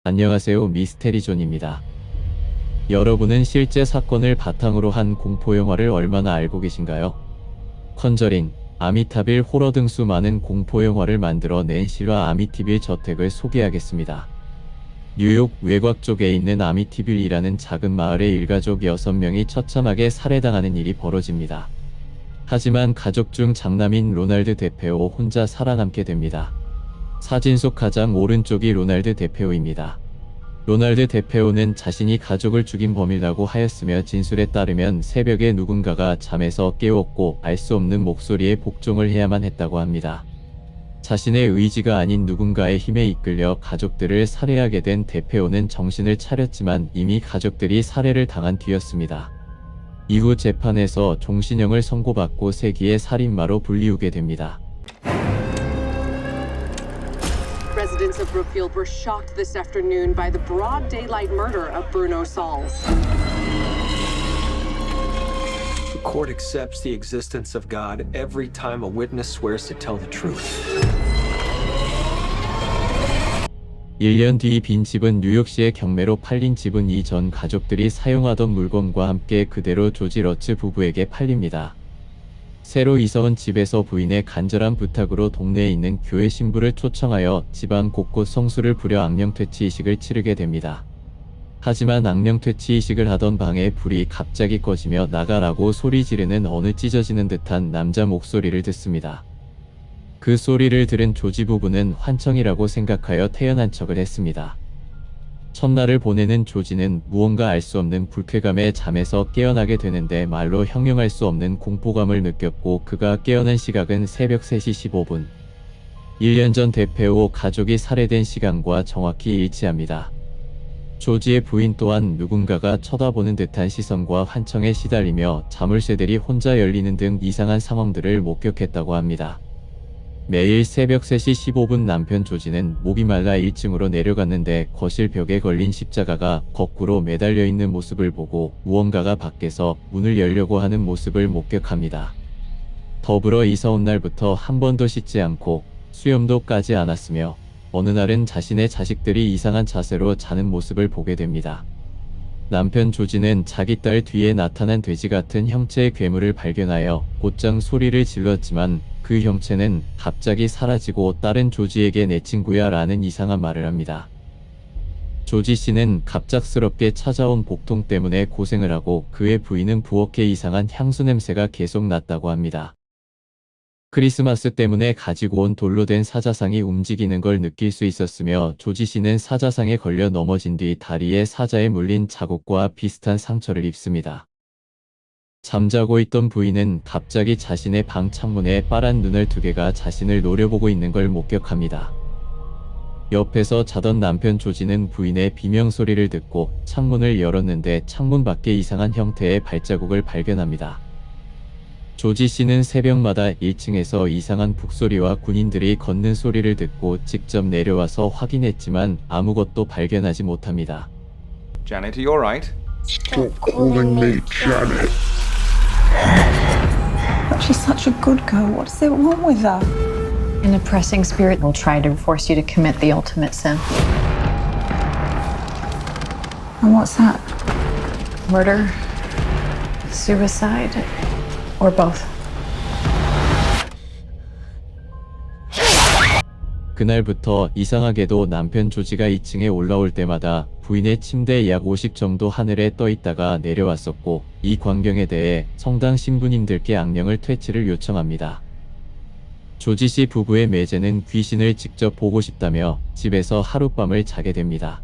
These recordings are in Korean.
안녕하세요, 미스테리존입니다. 여러분은 실제 사건을 바탕으로 한 공포영화를 얼마나 알고 계신가요? 컨저링, 아미타빌 호러 등 수많은 공포영화를 만들어낸 실화 아미티빌 저택을 소개하겠습니다. 뉴욕 외곽 쪽에 있는 아미티빌이라는 작은 마을의 일가족 6명이 처참하게 살해당하는 일이 벌어집니다. 하지만 가족 중 장남인 로날드 데페오 혼자 살아남게 됩니다. 사진 속 가장 오른쪽이 로날드 데페오입니다. 로날드 데페오는 자신이 가족을 죽인 범인이라고 하였으며 진술에 따르면 새벽에 누군가가 잠에서 깨웠고 알 수 없는 목소리에 복종을 해야만 했다고 합니다. 자신의 의지가 아닌 누군가의 힘에 이끌려 가족들을 살해하게 된 데페오는 정신을 차렸지만 이미 가족들이 살해를 당한 뒤였습니다. 이후 재판에서 종신형을 선고받고 세기의 살인마로 불리우게 됩니다. Residents of Brookfield were shocked this afternoon by the broad daylight murder of Bruno Sauls. The court accepts the existence of God every time a witness swears to tell the truth. 1년 뒤 빈 집은 뉴욕시의 경매로 팔린 집은 이전 가족들이 사용하던 물건과 함께 그대로 조지 러츠 부부에게 팔립니다. 새로 이사온 집에서 부인의 간절한 부탁으로 동네에 있는 교회 신부를 초청하여 집안 곳곳 성수를 부려 악령퇴치의식을 치르게 됩니다. 하지만 악령퇴치의식을 하던 방에 불이 갑자기 꺼지며 나가라고 소리 지르는 어느 찢어지는 듯한 남자 목소리를 듣습니다. 그 소리를 들은 조지 부부는 환청이라고 생각하여 태연한 척을 했습니다. 첫날을 보내는 조지는 무언가 알 수 없는 불쾌감에 잠에서 깨어나게 되는데 말로 형용할 수 없는 공포감을 느꼈고 그가 깨어난 시각은 새벽 3시 15분. 1년 전 데페오 가족이 살해된 시간과 정확히 일치합니다. 조지의 부인 또한 누군가가 쳐다보는 듯한 시선과 환청에 시달리며 자물쇠들이 혼자 열리는 등 이상한 상황들을 목격했다고 합니다. 매일 새벽 3시 15분 남편 조지는 목이 말라 1층으로 내려갔는데 거실 벽에 걸린 십자가가 거꾸로 매달려 있는 모습을 보고 무언가가 밖에서 문을 열려고 하는 모습을 목격합니다. 더불어 이사 온 날부터 한 번도 씻지 않고 수염도 까지 않았으며 어느 날은 자신의 자식들이 이상한 자세로 자는 모습을 보게 됩니다. 남편 조지는 자기 딸 뒤에 나타난 돼지 같은 형체의 괴물을 발견하여 곧장 소리를 질렀지만 그 형체는 갑자기 사라지고 딸은 조지에게 내 친구야 라는 이상한 말을 합니다. 조지 씨는 갑작스럽게 찾아온 복통 때문에 고생을 하고 그의 부인은 부엌에 이상한 향수 냄새가 계속 났다고 합니다. 크리스마스 때문에 가지고 온 돌로 된 사자상이 움직이는 걸 느낄 수 있었으며 조지 씨는 사자상에 걸려 넘어진 뒤 다리에 사자에 물린 자국과 비슷한 상처를 입습니다. 잠자고 있던 부인은 갑자기 자신의 방 창문에 빠른 눈알 2개가 자신을 노려보고 있는 걸 목격합니다. 옆에서 자던 남편 조지는 부인의 비명소리를 듣고 창문을 열었는데 창문 밖에 이상한 형태의 발자국을 발견합니다. 조지 씨는 새벽마다 1층에서 이상한 북소리와 군인들이 걷는 소리를 듣고 직접 내려와서 확인했지만 아무것도 발견하지 못합니다. Janet, are you alright? Stop calling me Janet. But she's such a good girl. What's it wrong with her? An oppressing spirit will try to force you to commit the ultimate sin. And what's that? Murder, suicide, or both. 그날부터 이상하게도 남편 조지가 2층에 올라올 때마다 부인의 침대 약 50 정도 하늘에 떠 있다가 내려왔었고 이 광경에 대해 성당 신부님들께 악령을 퇴치를 요청합니다. 조지 씨 부부의 매제는 귀신을 직접 보고 싶다며 집에서 하룻밤을 자게 됩니다.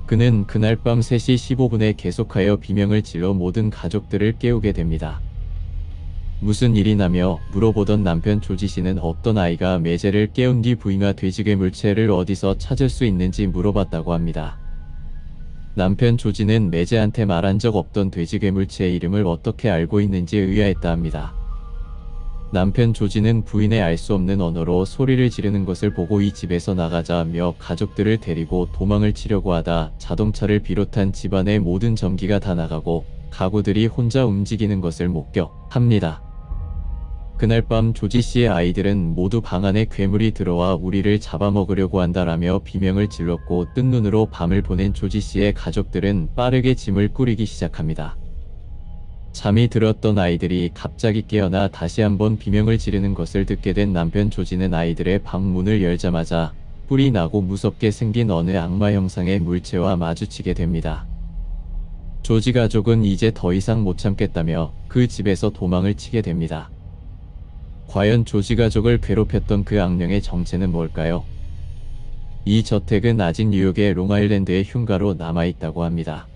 그는 그날 밤 3시 15분에 계속하여 비명을 질러 모든 가족들을 깨우게 됩니다. 무슨 일이 나며 물어보던 남편 조지 씨는 어떤 아이가 매제를 깨운 뒤 부인과 돼지괴물체를 어디서 찾을 수 있는지 물어봤다고 합니다. 남편 조지는 매제한테 말한 적 없던 돼지괴물체의 이름을 어떻게 알고 있는지 의아했다 합니다. 남편 조지는 부인의 알 수 없는 언어로 소리를 지르는 것을 보고 이 집에서 나가자며 가족들을 데리고 도망을 치려고 하다 자동차를 비롯한 집안의 모든 전기가 다 나가고 가구들이 혼자 움직이는 것을 목격합니다. 그날 밤 조지 씨의 아이들은 모두 방 안에 괴물이 들어와 우리를 잡아먹으려고 한다라며 비명을 질렀고 뜬 눈으로 밤을 보낸 조지 씨의 가족들은 빠르게 짐을 꾸리기 시작합니다. 잠이 들었던 아이들이 갑자기 깨어나 다시 한번 비명을 지르는 것을 듣게 된 남편 조지는 아이들의 방 문을 열자마자 뿔이 나고 무섭게 생긴 어느 악마 형상의 물체와 마주치게 됩니다. 조지 가족은 이제 더 이상 못 참겠다며 그 집에서 도망을 치게 됩니다. 과연 조지 가족을 괴롭혔던 그 악령의 정체는 뭘까요? 이 저택은 아직 뉴욕의 롱아일랜드의 흉가로 남아있다고 합니다.